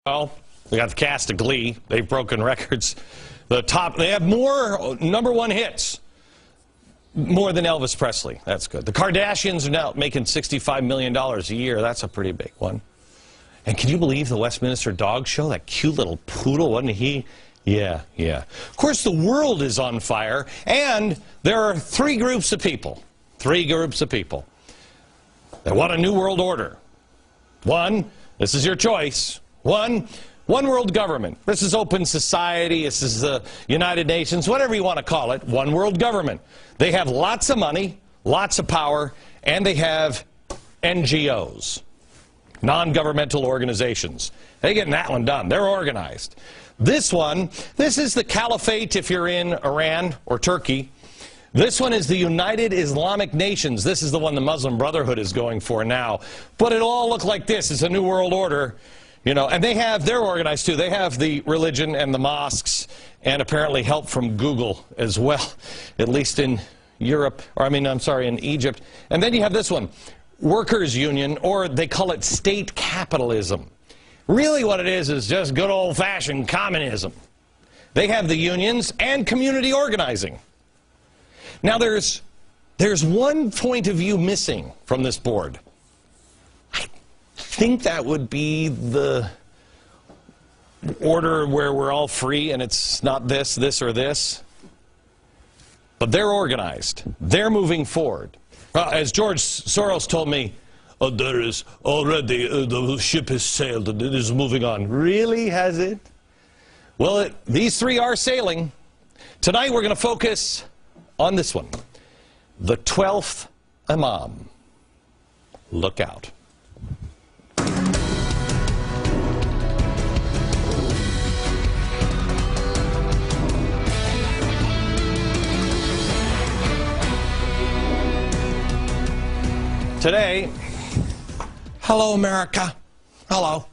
Well, we got the cast of Glee. They've broken records. They have more #1 hits, more than Elvis Presley. That's good. The Kardashians are now making $65 million a year. That's a pretty big one. And can you believe the Westminster Dog Show? That cute little poodle, wasn't he? Yeah. Of course, the world is on fire, and there are three groups of people that want a new world order. One, this is your choice. One world government. This is open society. This is the United Nations, whatever you want to call it. One world government. They have lots of money, lots of power, and they have NGOs, non-governmental organizations. They're getting that one done. They're organized. This is the caliphate if you're in Iran or Turkey. This one is the United Islamic Nations. This is the one the Muslim Brotherhood is going for now. But it all look like this. It's a new world order. You know, and they're organized too. They have the religion and the mosques and apparently help from Google as well, at least in Europe, or in Egypt. And then you have this one, workers' union, or they call it state capitalism. Really what it is just good old-fashioned communism. They have the unions and community organizing. Now there's one point of view missing from this board. I think that would be the order where we're all free and it's not this, or this. But they're organized. They're moving forward. As George Soros told me, there is already, the ship has sailed and it is moving on. Really, has it? Well, these three are sailing. Tonight we're going to focus on this one, the 12th Imam. Look out. Today, hello America, hello.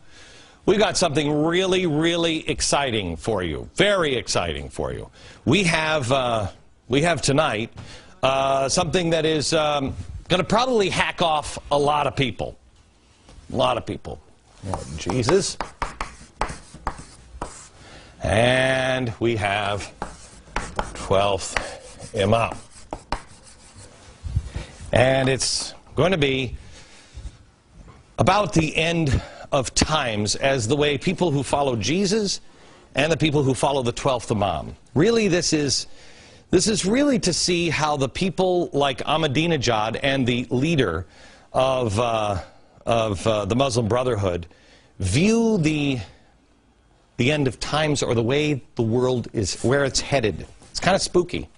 We got something really, really exciting for you, very exciting for you. We have tonight something that is going to probably hack off a lot of people. A lot of people. Oh, Jesus. And we have 12th Imam. And it's going to be about the end of times as the way people who follow Jesus and the people who follow the 12th Imam. Really, this is really to see how the people like Ahmadinejad and the leader of the Muslim Brotherhood view the end of times, or the way the world is, where it's headed. It's kind of spooky.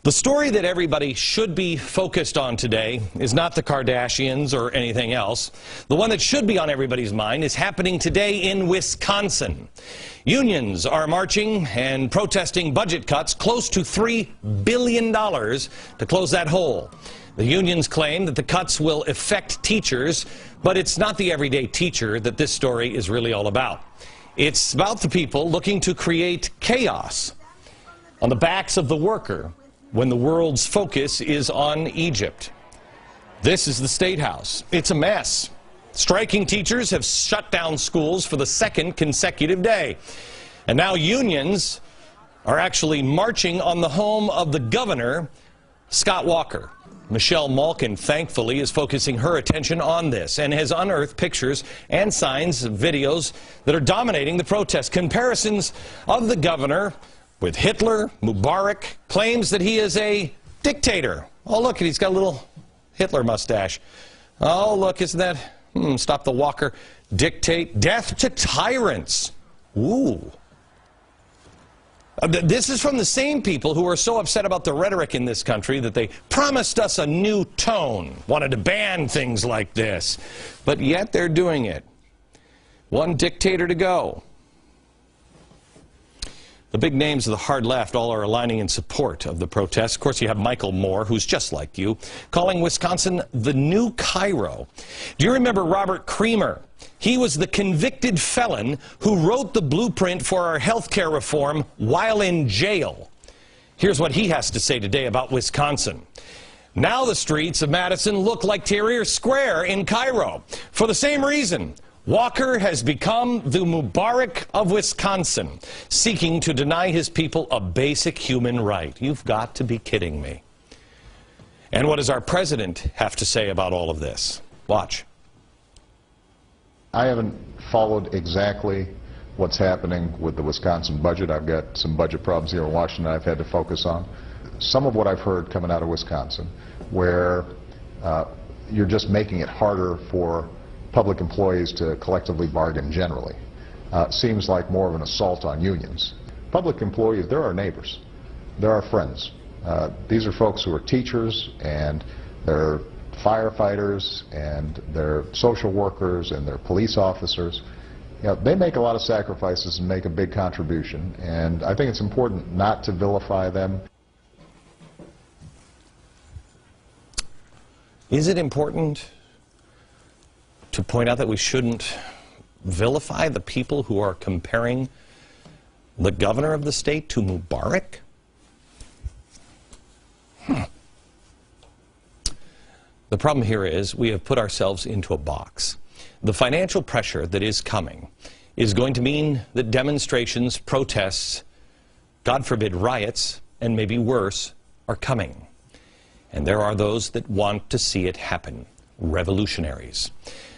The story that everybody should be focused on today is not the Kardashians or anything else. The one that should be on everybody's mind is happening today in Wisconsin. Unions are marching and protesting budget cuts close to $3 billion to close that hole. The unions claim that the cuts will affect teachers, but it's not the everyday teacher that this story is really all about. It's about the people looking to create chaos on the backs of the worker when the world's focus is on Egypt. This is the State House. It's a mess. Striking teachers have shut down schools for the second consecutive day. And now unions are actually marching on the home of the governor, Scott Walker. Michelle Malkin, thankfully, is focusing her attention on this and has unearthed pictures and signs, videos that are dominating the protest. Comparisons of the governor with Hitler. Mubarak claims that he is a dictator. Oh, look, he's got a little Hitler mustache. Oh, look, isn't that... stop the walker. Dictate death to tyrants. Ooh. This is from the same people who are so upset about the rhetoric in this country that they promised us a new tone, wanted to ban things like this, but yet they're doing it. One dictator to go. The big names of the hard left all are aligning in support of the protests. Of course, you have Michael Moore, who's just like you, calling Wisconsin the new Cairo. Do you remember Robert Creamer? He was the convicted felon who wrote the blueprint for our health care reform while in jail. Here's what he has to say today about Wisconsin. Now the streets of Madison look like Tahrir Square in Cairo. For the same reason, Walker has become the Mubarak of Wisconsin, seeking to deny his people a basic human right. You've got to be kidding me. And what does our president have to say about all of this? Watch. I haven't followed exactly what's happening with the Wisconsin budget. I've got some budget problems here in Washington I've had to focus on. Some of what I've heard coming out of Wisconsin, where you're just making it harder for public employees to collectively bargain generally, seems like more of an assault on unions. Public employees, they're our neighbors. They're our friends. These are folks who are teachers, and they're firefighters, and they're social workers, and they're police officers. You know, they make a lot of sacrifices and make a big contribution, and I think it's important not to vilify them. Is it important to point out that we shouldn't vilify the people who are comparing the governor of the state to Mubarak? The problem here is we have put ourselves into a box. The financial pressure that is coming is going to mean that demonstrations, protests, God forbid riots, and maybe worse, are coming. And there are those that want to see it happen, revolutionaries.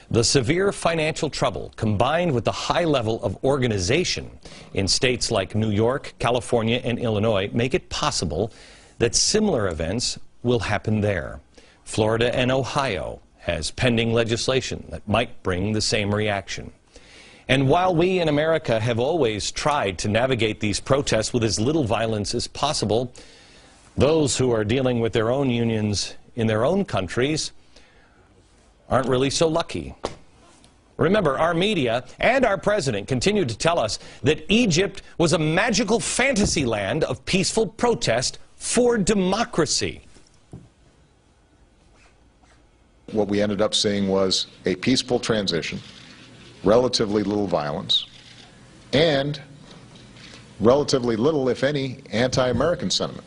The severe financial trouble, combined with the high level of organization in states like New York, California, and Illinois, make it possible that similar events will happen there. Florida and Ohio has pending legislation that might bring the same reaction. And while we in America have always tried to navigate these protests with as little violence as possible, those who are dealing with their own unions in their own countries aren't really so lucky. Remember, our media and our president continue to tell us that Egypt was a magical fantasy land of peaceful protest for democracy. What we ended up seeing was a peaceful transition, relatively little violence, and relatively little, if any, anti-American sentiment,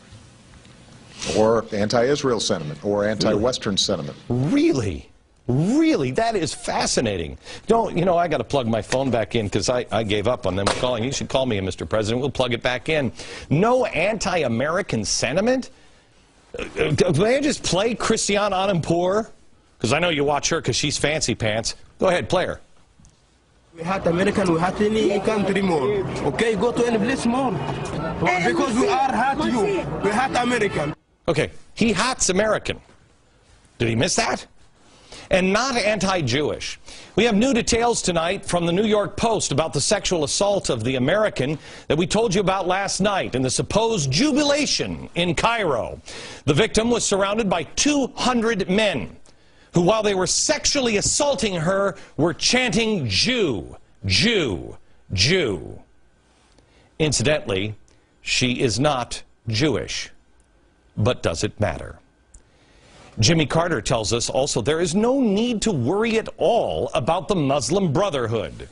or anti-Israel sentiment, or anti-Western sentiment. Really? Really? That is fascinating. You know, I got to plug my phone back in because I gave up on them calling. You should call me, Mr. President. We'll plug it back in. No anti-American sentiment? May I just play Christiane Amanpour? Because I know you watch her because she's fancy pants. Go ahead, play her. We hate American, we hate any country more. Okay, go to any place more. Because we are hate you. We hate American. Okay, he hates American. Did he miss that? And not anti-Jewish. We have new details tonight from the New York Post about the sexual assault of the American that we told you about last night and the supposed jubilation in Cairo. The victim was surrounded by 200 men who, while they were sexually assaulting her, were chanting Jew, Jew, Jew. Incidentally, she is not Jewish. But does it matter? Jimmy Carter tells us also there is no need to worry at all about the Muslim Brotherhood.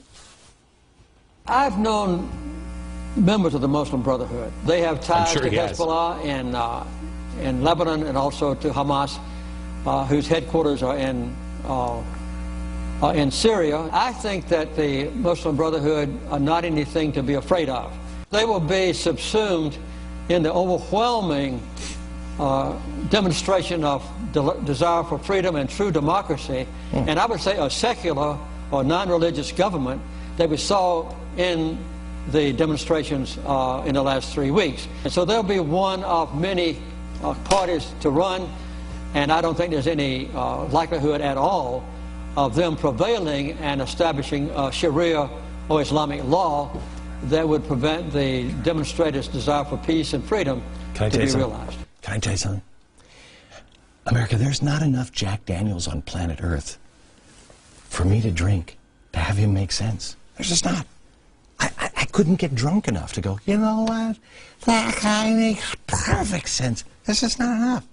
I've known members of the Muslim Brotherhood. They have ties to Hezbollah in Lebanon and also to Hamas, whose headquarters are in Syria. I think that the Muslim Brotherhood are not anything to be afraid of. They will be subsumed in the overwhelming demonstration of desire for freedom and true democracy, and I would say a secular or non-religious government that we saw in the demonstrations in the last 3 weeks. And so they'll be one of many parties to run, and I don't think there's any likelihood at all of them prevailing and establishing Sharia or Islamic law that would prevent the demonstrators' desire for peace and freedom to be realized. Can I tell you something? America, there's not enough Jack Daniels on planet Earth for me to drink to have him make sense. There's just not. I couldn't get drunk enough to go, you know what? That guy makes perfect sense. There's just not enough.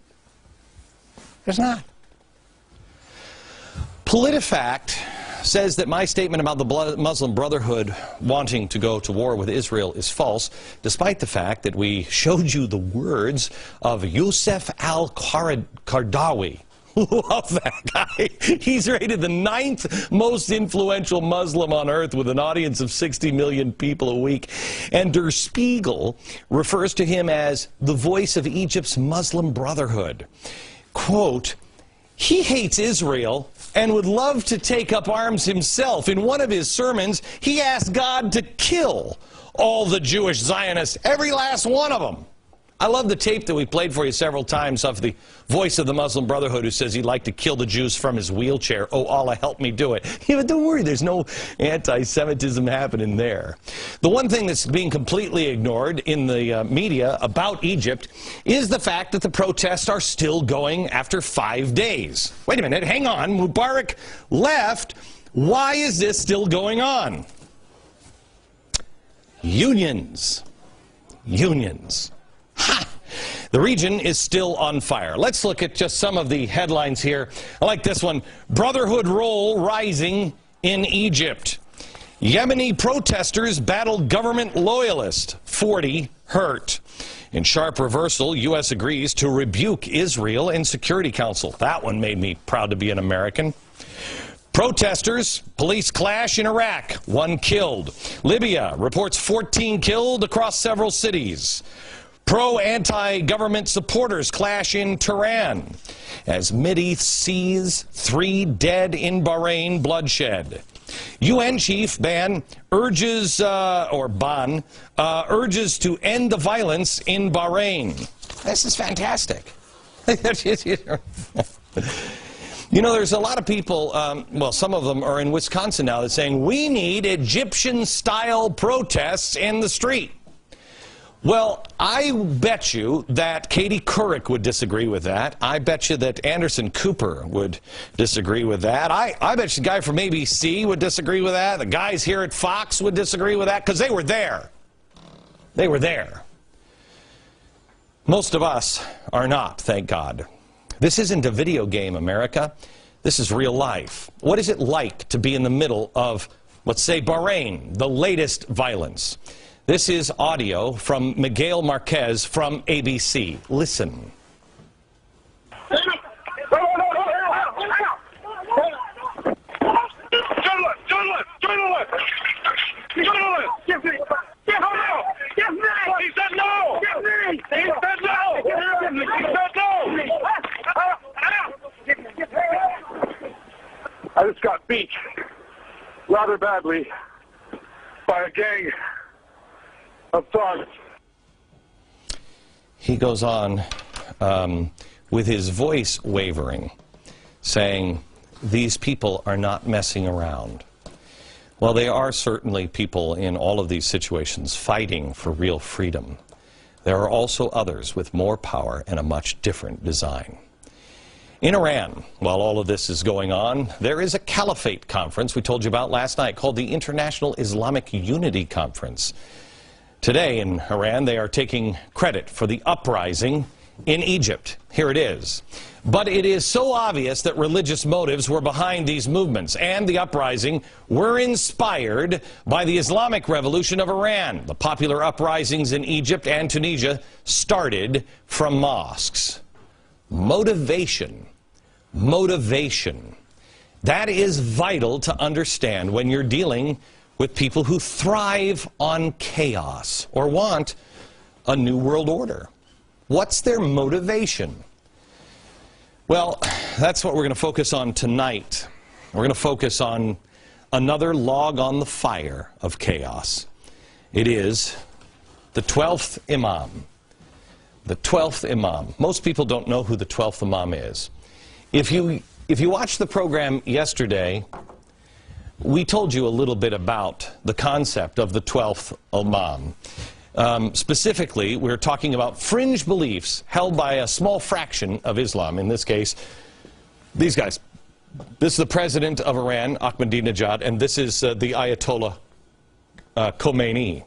There's not. PolitiFact says that my statement about the Muslim Brotherhood wanting to go to war with Israel is false, despite the fact that we showed you the words of Youssef al-Qaradawi, Love that guy. He's rated the 9th most influential Muslim on earth with an audience of 60 million people a week. And Der Spiegel refers to him as the voice of Egypt's Muslim Brotherhood. Quote, he hates Israel and would love to take up arms himself. In one of his sermons, he asked God to kill all the Jewish Zionists, every last one of them. I love the tape that we played for you several times of the voice of the Muslim Brotherhood who says he'd like to kill the Jews from his wheelchair. Oh, Allah, help me do it. Yeah, but don't worry, there's no anti-Semitism happening there. The one thing that's being completely ignored in the media about Egypt is the fact that the protests are still going after 5 days. Wait a minute, hang on. Mubarak left. Why is this still going on? Unions. Unions. Ha! The region is still on fire. Let's look at just some of the headlines here. I like this one. Brotherhood role rising in Egypt. Yemeni protesters battle government loyalist. 40 hurt. In sharp reversal, U.S. agrees to rebuke Israel in Security Council. That one made me proud to be an American. Protesters, police clash in Iraq, 1 killed. Libya reports 14 killed across several cities. Pro-anti-government supporters clash in Tehran. As Mideast sees 3 dead in Bahrain, bloodshed. UN chief Ban urges, urges to end the violence in Bahrain. This is fantastic. You know, there's a lot of people, well, some of them are in Wisconsin now, that's saying, we need Egyptian-style protests in the street. Well, I bet you that Katie Couric would disagree with that. I bet you that Anderson Cooper would disagree with that. I bet you the guy from ABC would disagree with that. The guys here at Fox would disagree with that, because they were there. They were there. Most of us are not, thank God. This isn't a video game, America. This is real life. What is it like to be in the middle of, let's say, Bahrain, the latest violence? This is audio from Miguel Marquez from ABC. Listen. I just got beat rather badly by a gang of thugs. He goes on with his voice wavering, saying, these people are not messing around. Well, they are certainly people in all of these situations fighting for real freedom. There are also others with more power and a much different design. In Iran, while all of this is going on, there is a caliphate conference we told you about last night called the International Islamic Unity Conference. Today in Iran, they are taking credit for the uprising in Egypt. Here it is. But it is so obvious that religious motives were behind these movements, and the uprising were inspired by the Islamic Revolution of Iran. The popular uprisings in Egypt and Tunisia started from mosques. Motivation. Motivation. That is vital to understand when you're dealing with people who thrive on chaos or want a new world order. What's their motivation? Well, that's what we're going to focus on tonight. We're going to focus on another log on the fire of chaos. It is the 12th Imam. The 12th Imam. Most people don't know who the 12th Imam is. If you watched the program yesterday, we told you a little bit about the concept of the 12th Imam. Specifically, we're talking about fringe beliefs held by a small fraction of Islam. In this case, these guys. This is the president of Iran, Ahmadinejad, and this is the Ayatollah Khomeini.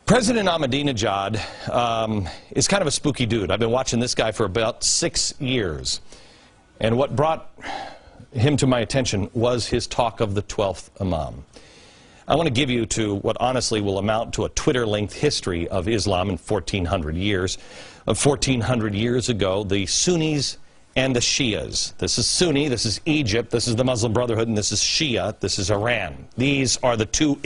President Ahmadinejad is kind of a spooky dude. I've been watching this guy for about 6 years. And what brought him to my attention was his talk of the 12th Imam. I want to give you to what honestly will amount to a Twitter-length history of Islam in 1,400 years. 1,400 years ago, the Sunnis and the Shias. This is Sunni, this is Egypt, this is the Muslim Brotherhood, and this is Shia, this is Iran. These are the two